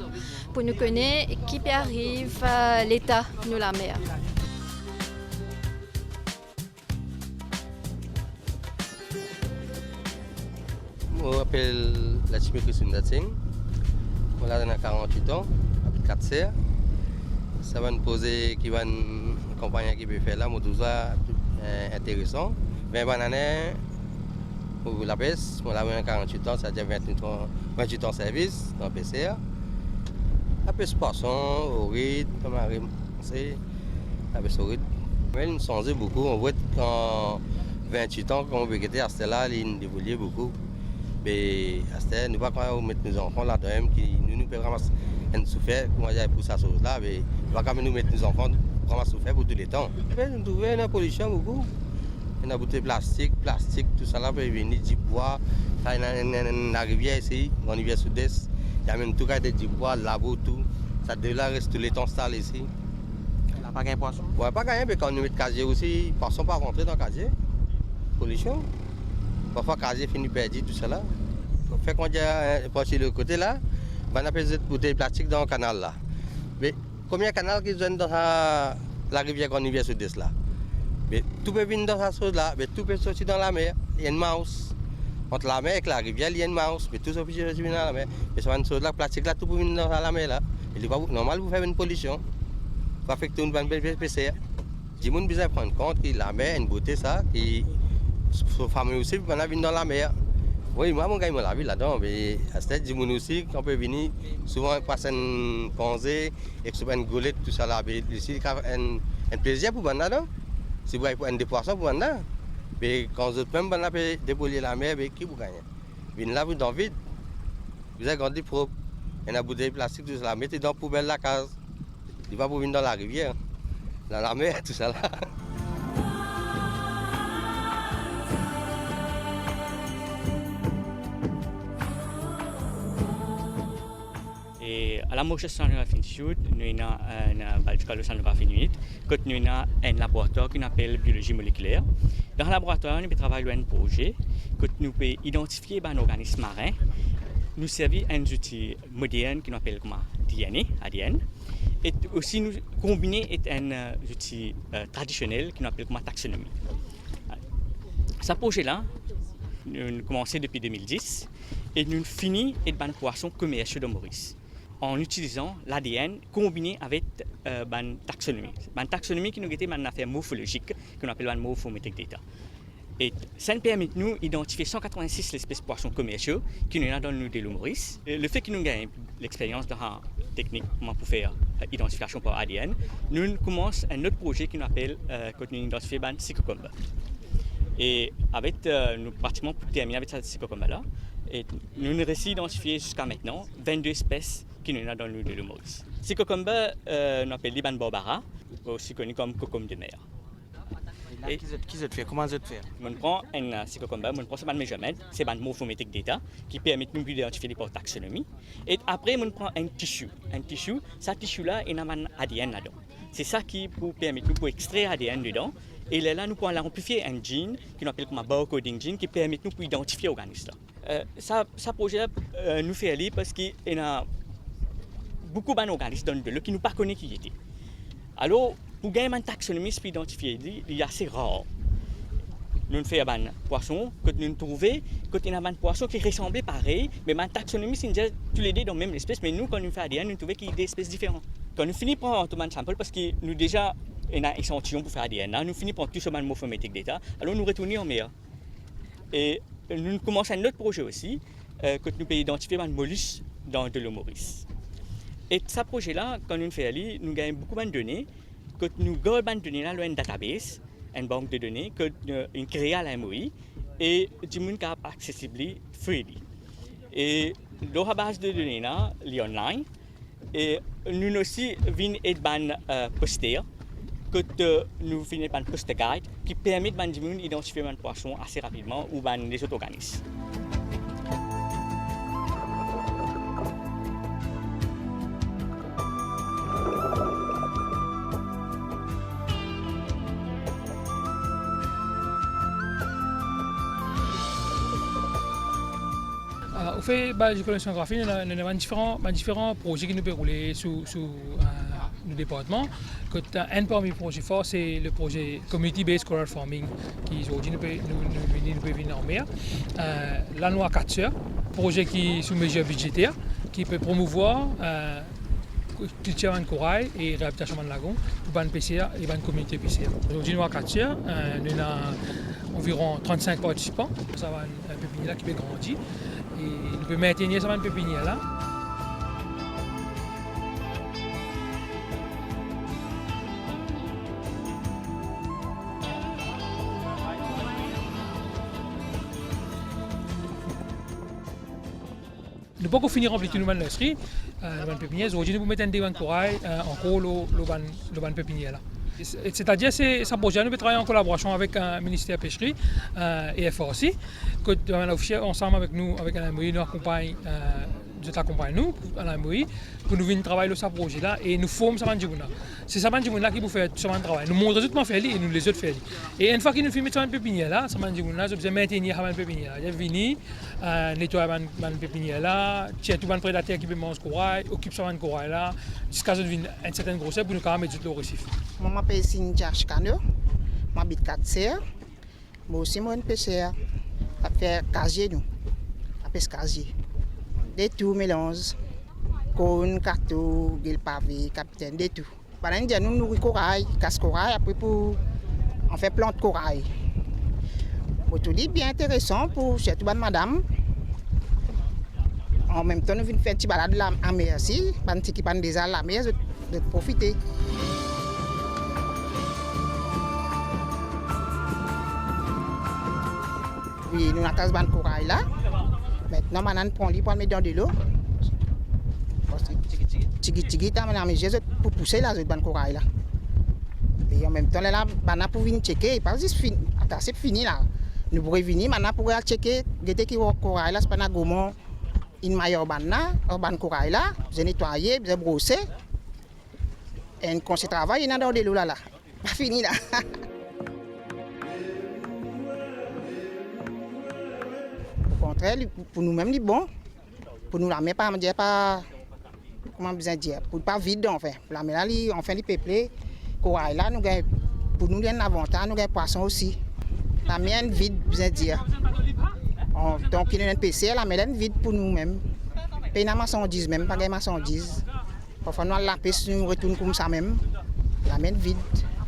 pour nous connaître qui arrive l'état de la mer. Je m'appelle Lachimi Kusundatsing. Je suis 48 ans, avec 4 sœurs. Ça va nous poser qui va une campagne qui peut faire là, mais tout ça intéressant. 20 bananes pour la pêche, moi j'ai 48 ans, ça veut dire 28 ans de service dans le PCA. La pêche poisson, au rythme, comme la pêche au rythme. Mais nous changeons beaucoup, on voit qu'en 28 ans, quand on veut quitter à ce là, il évolue beaucoup. Mais à ce nous ne pouvons pas mettre nos enfants là-dedans, qui nous pouvons vraiment souffrir, comment dire, pour cette chose-là, mais nous ne pouvons pas nous mettre nos enfants vraiment souffrir pour tous les temps. Nous trouvons une pollution beaucoup. Il y a des bouteilles plastique, tout ça là peut venir du bois. Il y a une rivière ici, dans la rivière sud-est. Il y a même tout cas du bois, labo, tout. Ça de là reste tout le temps installé ici. Il n'y a pas de poisson? Oui, pas de mais quand nous mettons casier aussi, les poissons ne peuvent pas rentrer dans le casier. Pollution. Parfois, le casier finit perdu, tout ça là. Fait qu'on dit, sur le côté là, on a des bouteilles plastiques dans le canal là. Mais combien de canaux qui sont dans la rivière, dans la rivière sud-est là? Mais tout peut venir dans cette chose-là, mais tout peut sortir dans la mer. Il y a une mouse. Entre la mer et la rivière, il y a une mouse, mais tout ça peut sortir dans la mer. Mais c'est une chose-là, plastique là, tout peut venir dans la mer là. Il est normal vous faire une pollution. Pour affecter une bonne PCR. Les gens doivent prendre compte que la mer a une beauté, ça, qui sont fameux aussi, on a venir dans la mer. Oui, moi, mon gars, il la vie là-dedans, mais à ce stade, les gens aussi, quand on peut venir, souvent, on passe une ponzée, et souvent une golette, tout ça là. Ici, il y a un plaisir pour nous là-dedans. Si vous avez des poissons pour vous, mais quand vous même vous débouler la mer, qui vous gagnez? Vous là, vous dans vide. Vous avez grandi propre. Il y a des bouteilles plastiques, tout ça, mettez dans la poubelle la case. Il va pour venir dans la rivière, dans la mer, tout ça là. la Mauritius Central Institute, nous avons un Baltical Central Institute, nous avons un laboratoire qu'on appelle biologie moléculaire. Dans le laboratoire, nous travaillons sur un projet que nous pouvons identifier un organisme marin. Nous servons un outil moderne qui nous appelle ADN. Et aussi nous combiner avec un outil traditionnel qui nous appelle taxonomie. Ce projet-là, nous avons commencé depuis 2010 et nous finissons avec un poisson commercial de Maurice en utilisant l'ADN combiné avec une taxonomie. Une taxonomie qui nous était une affaire morphologique qu'on appelle un morphometric data. Et ça nous permet de nous identifier 186 espèces de poissons commerciaux qui nous sont dans le de Maurice. Le fait que nous gagnons l'expérience dans la technique pour faire identification par ADN, nous commençons un autre projet qui nous appelle quand nous identifions un Psychocomba. Et avec, nous pratiquement pour terminer avec cette Psychocomba-là, et nous avons réussi à identifier jusqu'à maintenant 22 espèces qui nous sont dans le de Maurice. Psychocomba, nous appelons l'Iban barbara, aussi connu comme cocombe de mer. Et qui fait? Comment vous fait? On prend un Psychocomba, on prend un measurement, c'est un morphometric data qui permet de nous identifier par taxonomie. Et après, on prend un tissu. Ce tissu-là, il y a un ADN là-dedans. C'est ça qui nous permet de extraire l'ADN dedans. Et là, nous pouvons amplifier un gène qui nous appelle comme un barcoding gene qui permet de nous identifier l'organisme. Ce projet-là nous fait aller parce qu'il y a beaucoup d'organismes dans le qui nous pas connaissent qui étaient. Alors, pour gagner une taxonomie pour identifier, il est assez rare. Nous faisons un poisson que nous trouvons, quand il y a un poisson qui ressemblait pareil, mais une taxonomie, c'est déjà tous les deux dans la même espèce, mais nous, quand nous faisons ADN, nous trouvons qu'il y a des espèces différentes. Quand nous finissons par prendre un sample, parce que nous déjà un échantillon pour faire ADN, nous finissons par tout sur un morphométrique data, alors nous retournons en mer. Et nous commençons un autre projet aussi, que nous pouvons identifier un mollusque dans de l'eau Maurice. Et ce projet-là, quand nous faisons aller, nous gagnons beaucoup de données. Quand nous gardons les données, nous avons une database, une banque de données que nous créons à la MOI et tout le monde est accessible freely. Et dans la base de données, elle est online. Et nous aussi venons un poster, que nous venons un poster guide qui permet d'identifier un poisson assez rapidement ou les autres organismes. Au fait, de l'océanographie, nous avons différents projets qui nous peuvent rouler sous nos départements. Un parmi les projets forts, c'est le projet Community Based Coral Farming, qui aujourd'hui nous peut venir en mer. La Noix 4 Sœurs, projet qui est sous mesure budgétaire, qui peut promouvoir culture de corail et réhabilitation de lagon pour les PCA et les communautés PCA. Aujourd'hui, nous avons 4 Sœurs, nous avons environ 35 participants. Ça va un pépinière qui peut grandir. Et nous pouvons maintenir cette pépinière là. Nous ne pouvons pas finir remplir tout le monde l'industrie, le pépinière. Aujourd'hui, nous pouvons mettre un débat de corail encore le pépinière là. C'est-à-dire que ce projet, nous travaillons en collaboration avec le ministère de la Pêcherie et FRC, que ensemble avec nous, avec la MOI, nous accompagnons nous, à la MOI, pour nous venir travailler sur ce projet-là et nous formons ce Bandjibouna. C'est ce Bandjibouna qui peut faire ce travail. Nous montrons tout le monde faire et nous les autres faire. Et une fois qu'ils nous filment ce pépinière-là, ce Bandjibouna, nous devons maintenir ce pépinière-là. Ils viennent nettoyer ce pépinière-là, tirer tout le prédateur qui peut manger le corail, occuper ce corail-là, jusqu'à ce qu'il y ait une certaine grosseur pour nous mettre tout le récif. Je m'appelle Cynthia Chicano, j'habite 4 Sœurs. Moi aussi, je suis pêcheur. Je fais casier, nous. Je pêche casier. Des tout mélange. Cône, carton, gueule pavé, capitaine, des tout. Pendant que nous nourrissons corail, casse corail, après on fait plante corail. Tout est bien intéressant pour cette bonne madame. En même temps, nous venons faire une petite balade en mer aussi. Quand qui prennent déjà la mer, de profiter. Oui, nous avons un corail là. Maintenant, on prend lui pour le mettre dans de l'eau. Tigui, pour pousser la zone corail là. Et en même temps, là, on pour venir checker. Parce que c'est fini là. Nous pourrions venir maintenant pour aller checker. Dès qu'il y a corail là, c'est pas un gourmand une maille urban corail là, j'ai nettoyé, j'ai brossé. Et quand je travaille, il y a dans des lots là. Pas fini là. Au contraire, pour nous-mêmes, c'est bon. Pour nous, la mer, pas. Comment bien dire? Pour pas vide, enfin. Pour la mer, on fait les peuplés. Corail là, pour nous, il y a un avantage, nous avons poisson aussi. La mer est vide, bien dire. Donc, il y a un PC, la mer est vide pour nous-mêmes. Pas une marchandise même, pas de marchandise. Parfois, nous la pêche, nous retournons comme ça même. La mer est vide.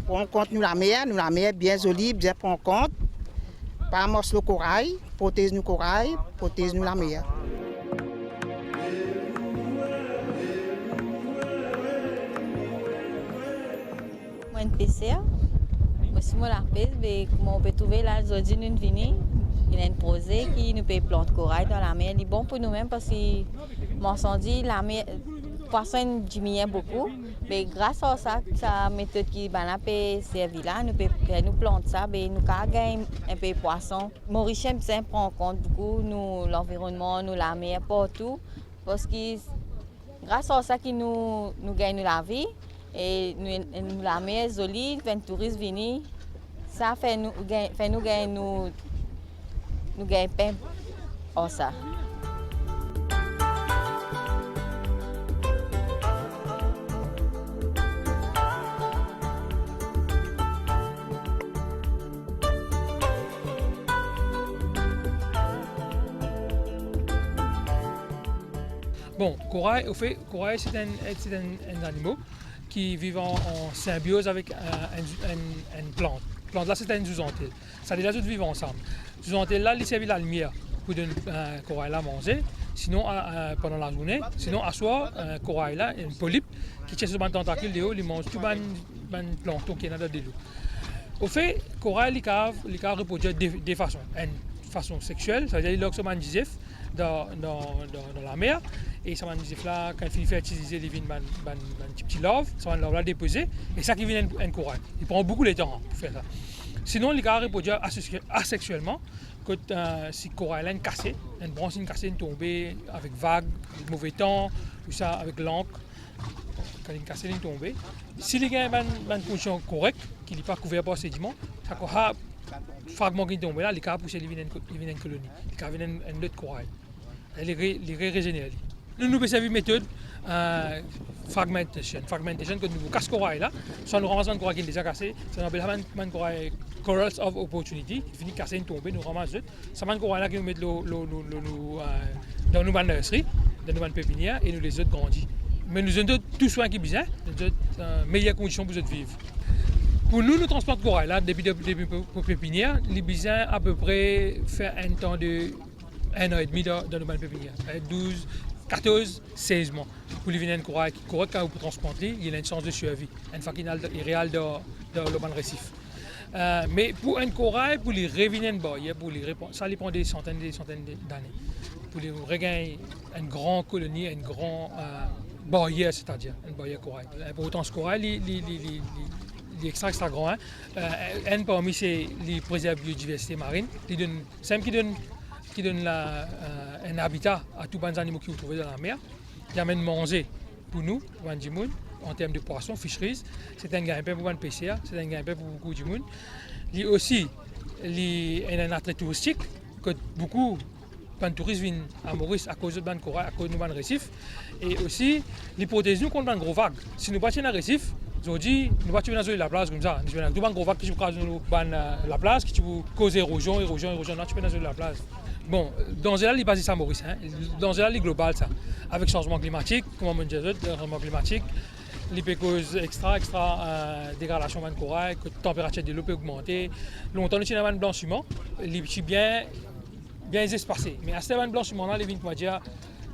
On compte nous la mer bien jolie, bien prend compte. Pas amorce le corail, protège nous corail, protège nous la mer. Moi, une PC, aussi moi la pêche, mais comment on peut trouver là, aujourd'hui, nous venons. Il y a un projet qui nous peut planter corail dans la mer. C'est bon pour nous-mêmes parce que, moi, on dit, la mer, poisson diminue beaucoup. Mais grâce à ça, sa méthode qui peut servir là, nous pouvons planter ça, nous gagnons un peu de poisson. Mauricien prend en compte beaucoup l'environnement, la mer, partout. Parce que grâce à ça, nous gagnons la vie. Et nous, la mer jolie, quand les touristes viennent, ça fait nous gagner nous gagnons pain en ça. Bon, corail, c'est un animal qui vit en symbiose avec une plante. La plante là, c'est une zouzantelle. Ça les a tous vivent ensemble. Zouzantelle là, il servent la lumière pour donner corail là à manger. Sinon, pendant la journée, sinon à soir, corail là, une polype qui tient sur un tentacule de haut, il mange tout le plancton qui est dans l'eau. Au fait, corail, il a reproduit des façons. Une façon sexuelle, ça veut dire qu'il a un disif dans la mer. Et ça va nous dire là, quand il fait utiliser les vignes, un petit love, ça va nous déposer. Et ça qui vient un corail. Il prend beaucoup de temps pour faire ça. Sinon, les gars reproduisent asexuellement. Quand si le corail est cassé, une branche cassée, une tombée avec vagues, avec mauvais temps, ou ça avec l'encre, quand il est cassé, il est tombé. Si les gars ont une position correcte, qui n'est pas couvert par sédiments, ça a fragment qui est tombé là, les gars poussent, ils viennent une colonie. Les gars viennent un autre corail. Les régénérer. Nous avons une méthode fragmentation. Fragmentation, quand nous cassons le corail là, soit nous ramassons le corail qui est déjà cassé, ça nous appelle un corail corals of opportunity, qui finit de casser, tomber, nous ramassons. Ça va un corail là qui nous met dans nos nurseries, dans nos pépinières, et nous les autres grandissent. Mais nous avons tout soin qui est bien, nous avons meilleures conditions pour vivre. Pour nous transplantons le corail là, depuis la pépinière, les bisins à peu près fait un temps de 1 an et demi dans nos pépinières. 12, 14, 16 mois. Pour les venir un corail qui est correct quand vous transplanter, il a une chance de survie. Une fois qu'il est réel dans le ban récif. Mais pour un corail, pour les revenir ça lui prend des centaines d'années. Pour les regagner une grande colonie, une grande barrière, c'est-à-dire une barrière corail. Pour autant, ce corail, il est extra grand. Un parmi ces les préserve la biodiversité marine, qui donne un habitat à tous les animaux qui vous trouvez dans la mer, qui amène manger pour nous, pour les gens, en termes de poissons, fisheries. C'est un gain pour les PCA, c'est un gain pour beaucoup de monde. Il y a aussi un attrait touristique que beaucoup de touristes viennent à Maurice à cause de ban corail, à cause de ban récif. Et aussi, les protège nous contre les gros vagues. Si nous battons un récif, aujourd'hui, nous battons la plage comme ça. Nous avons des gros vagues qui crasent la plage, qui causent érosion, là, tu peux dans la plage. Bon, dans ce cas-là, il est basé sur Maurice. Dans ce cas-là, il est global, ça. Avec le changement climatique, comme on dit, le changement climatique, les causes extra dégradation de corail, que la température de l'eau peut augmenter. Longtemps, nous avons un blanchiment, il est bien espacé. Mais à ce blanchiment-là, les vignes, dire,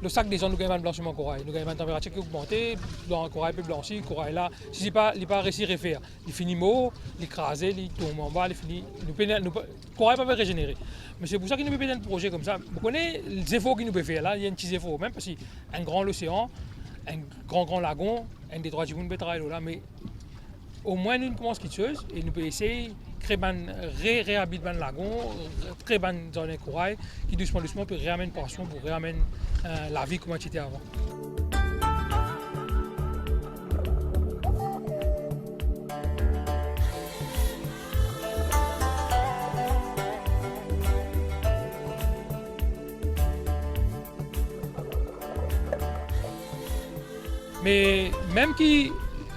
le sac des gens, nous avons un blanchiment corail. Nous avons une température qui augmente, le corail peut blanchir, le corail là, si il n'est pas réussi à refaire, il finit mort, il écrasé, il tombe en bas, il finit. Le corail peut régénérer. Mais c'est pour ça qu'il nous peut faire un projet comme ça. Vous connaissez les efforts qu'il nous peut faire là, il y a un petit effort même, parce qu'un grand océan, un grand lagon, un détroit du monde peut travailler là, mais au moins nous commençons quelque chose et nous pouvons essayer de créer réhabiliter le lagon, créer une zone de corail qui doucement peut ramener poisson, pour ramener la vie comme c'était avant. Mais même qui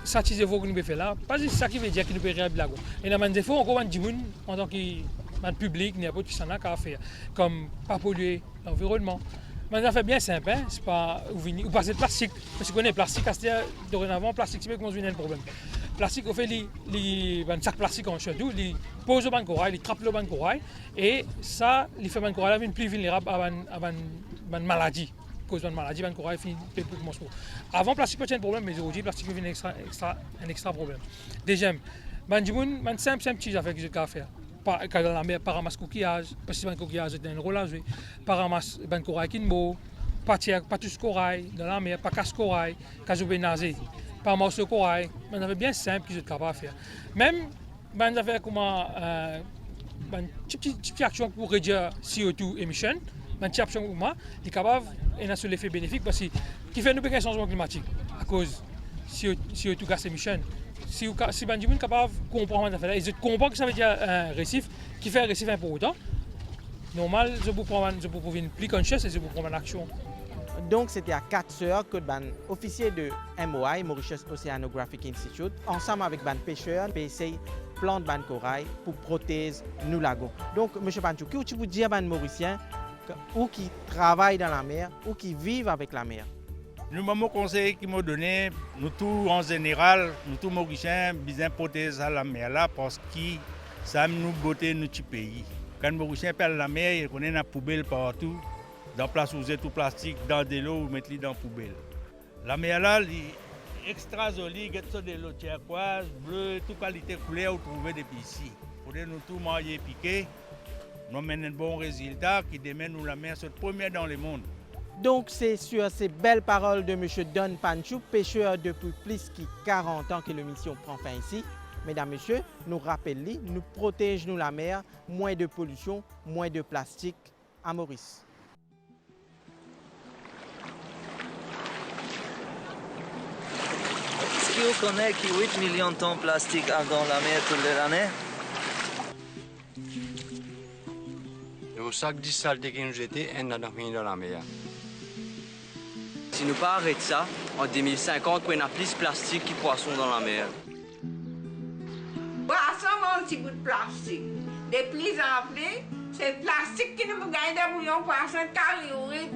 satisfait ce que nous faisons là, pas ça qui veut dire que nous pouvons réhabiliter la lagon. Et dans des fois, encore des gens en tant que public, n'importe qui s'en a qu'à faire, comme pas polluer l'environnement. Mais ça fait bien simple, hein? C'est pas ou passer de plastique. Parce qu'on est plastique, dorénavant, plastique, c'est comment un problème. Plastique, on fait les sacs plastiques en château, ils posent au banc de corail, ils trappent le banc de corail, et ça, les fait banc de corail plus vulnérable à une maladie. Cause de maladie, le corail finit plus morceau. Avant, le plastique peut être un problème, mais aujourd'hui, le plastique devient un extra problème. Deuxième, une simple petite affaire que j'ai à faire. Quand dans la mer, par ramasse coquillage, parce que le coquillage est un rôle à jouer, par ramasse le corail qui est mort, pas tout ce corail dans la mer, pas casse corail, quand je vais nager, par morceau de corail, on avait bien simple que j'ai capable de faire. Même, on avait une petite action pour réduire CO2 émission. Une petite action pour moi, est capable et sur l'effet bénéfique parce qu'il fait nous un changement climatique à cause CO2 gas émission. Si les gens sont capables de comprendre ça, ils comprennent que ça veut dire un récif qui fait un récif important. Normal, je peux prendre plus conscious et je peux prendre une action. Donc c'était à 4 sœurs que les officiers de MOI, Mauritius Oceanographic Institute, ensemble avec les pêcheurs, essaient de planter les corail pour protéger nos lagons. Donc, M. Panchou, qu'est-ce que vous dites à les Mauriciens ou qui travaillent dans la mer ou qui vivent avec la mer? Le moment conseil qu'ils m'ont donné, nous tous en général, nous tous Mauriciens, besoin protéger la mer là parce que ça nous beauté notre pays. Quand les Mauriciens perdent la mer, ils connaissent la poubelle partout. Dans la place où vous êtes tout plastique, dans de l'eau, vous mettez dans la poubelle. La mer là, est extra jolie, il y a de l'eau turquoise, bleue, toute qualité de couleur vous trouvez depuis ici. Pour nous tous manger piquer, nous menons un bon résultat qui demain nous la mer soit première dans le monde. Donc c'est sur ces belles paroles de M. Don Panchou, pêcheur depuis plus de 40 ans que l'émission prend fin ici. Mesdames, Messieurs, nous rappelons, nous protégeons la mer, moins de pollution, moins de plastique à Maurice. Est-ce que vous connaissez que 8 millions de tonnes de plastique dans la mer toute l'année? Le sac de saleté qui nous jetait, on a fini dans la mer. Si nous pas arrêter ça, en 2050, on a plus de plastique que de poissons dans la mer. Poisson, un petit bout de plastique. De plus en plus, c'est le plastique qui nous gagne des bouillons poissons carrés.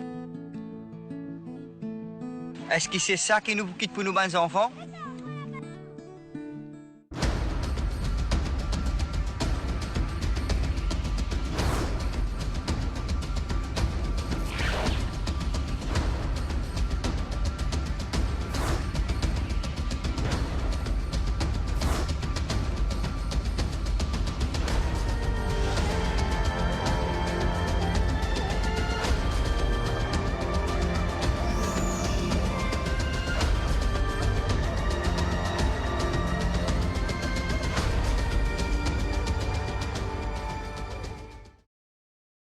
Est-ce que c'est ça qui nous quitte pour nous, les enfants?